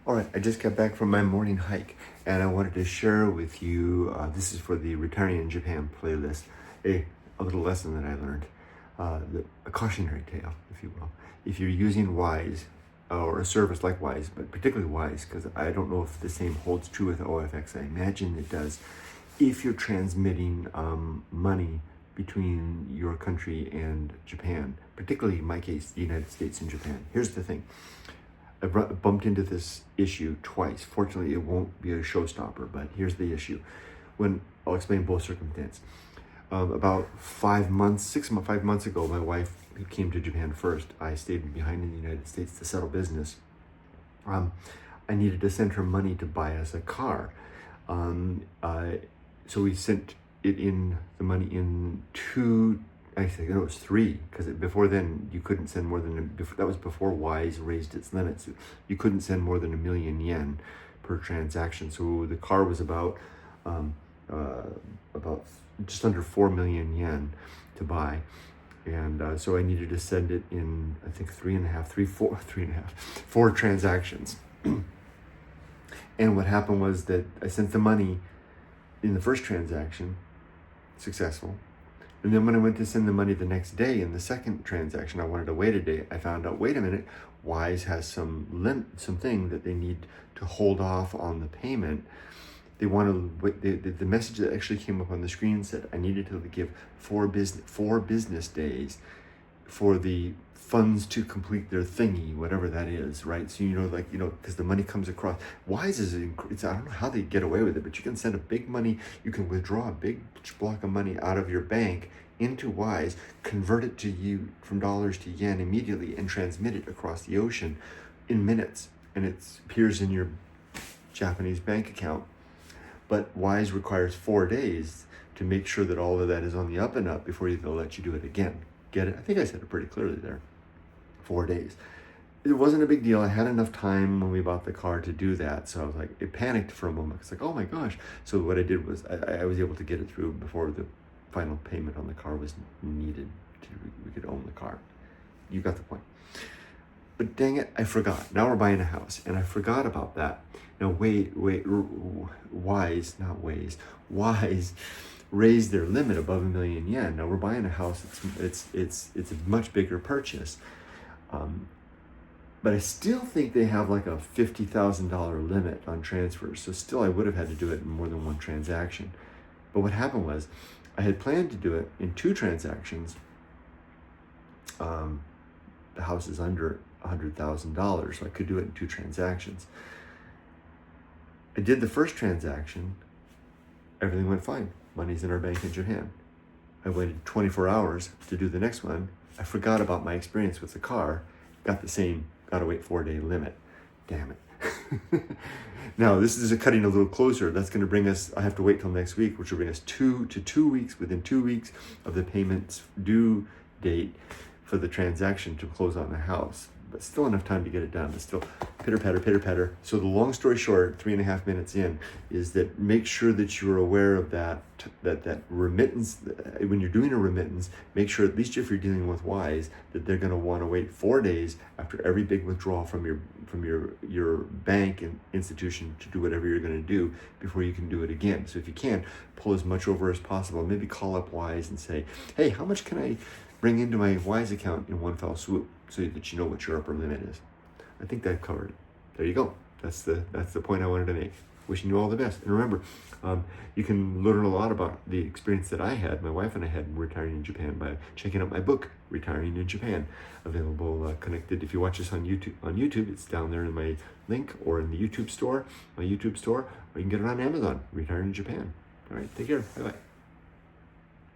All right, I just got back from my morning hike and I wanted to share with you, this is for the Retiring in Japan playlist, a little lesson that I learned, a cautionary tale, if you will. If you're using Wise or a service like Wise, but particularly Wise, because I don't know if the same holds true with OFX, I imagine it does. If you're transmitting money between your country and Japan, particularly in my case, the United States and Japan, here's the thing. I bumped into this issue twice. Fortunately, it won't be a showstopper, but here's the issue. I'll explain both circumstances. About 5 months ago, my wife, who came to Japan first, I stayed behind in the United States to settle business. I needed to send her money to buy us a car. So we sent the money in actually, no, it was 3, because before then you couldn't send more than, that was before Wise raised its limits. You couldn't send more than 1 million yen per transaction. So the car was about just under 4 million yen to buy. And so I needed to send it in, I think 4 transactions. And what happened was that I sent the money in the first transaction, successful. And then when I went to send the money the next day in the second transaction, I wanted to wait a day. I found out, wait a minute, Wise has something that they need to hold off on the payment. They want to, the message that actually came up on the screen said I needed to give 4 business days for the funds to complete their thingy, whatever that is, right? So, because the money comes across. Wise I don't know how they get away with it, but you can send you can withdraw a big block of money out of your bank into Wise, convert it to you from dollars to yen immediately, and transmit it across the ocean in minutes. And it appears in your Japanese bank account. But Wise requires 4 days to make sure that all of that is on the up and up before they'll let you do it again. Get it? I think I said it pretty clearly there. 4 days. It wasn't a big deal. I had enough time when we bought the car to do that. So I was like, it panicked for a moment. It's like, oh my gosh. So what I did was I was able to get it through before the final payment on the car was needed. We could own the car. You got the point. But dang it, I forgot. Now we're buying a house and I forgot about that. Now Wise raised their limit above 1 million yen. Now we're buying a house. It's a much bigger purchase. But I still think they have like a $50,000 limit on transfers. So still I would have had to do it in more than one transaction. But what happened was I had planned to do it in 2 transactions. The house is under $100,000, so I could do it in 2 transactions. I did the first transaction. Everything went fine. Money's in our bank in Japan. I waited 24 hours to do the next one. I forgot about my experience with the car. Got to wait 4-day limit. Damn it. Now, this is cutting a little closer. That's going to bring us, I have to wait till next week, which will bring us 2 weeks, within 2 weeks of the payment's due date for the transaction to close on the house. But still enough time to get it done. But still, pitter patter. So the long story short, 3.5 minutes in, is that make sure that you're aware of that remittance. When you're doing a remittance, make sure, at least if you're dealing with Wise, that they're going to want to wait 4 days after every big withdrawal from your bank and institution to do whatever you're going to do before you can do it again. So if you can, pull as much over as possible. Maybe call up Wise and say, hey, how much can I bring into my Wise account in one fell swoop, so that you know what your upper limit is. I think that covered it. There you go. That's the point I wanted to make. Wishing you all the best. And remember, you can learn a lot about the experience that I had, my wife and I had, retiring in Japan by checking out my book, Retiring in Japan, available connected. If you watch this on YouTube, it's down there in my link, or in the my YouTube store, or you can get it on Amazon, Retiring in Japan. All right, take care. Bye-bye.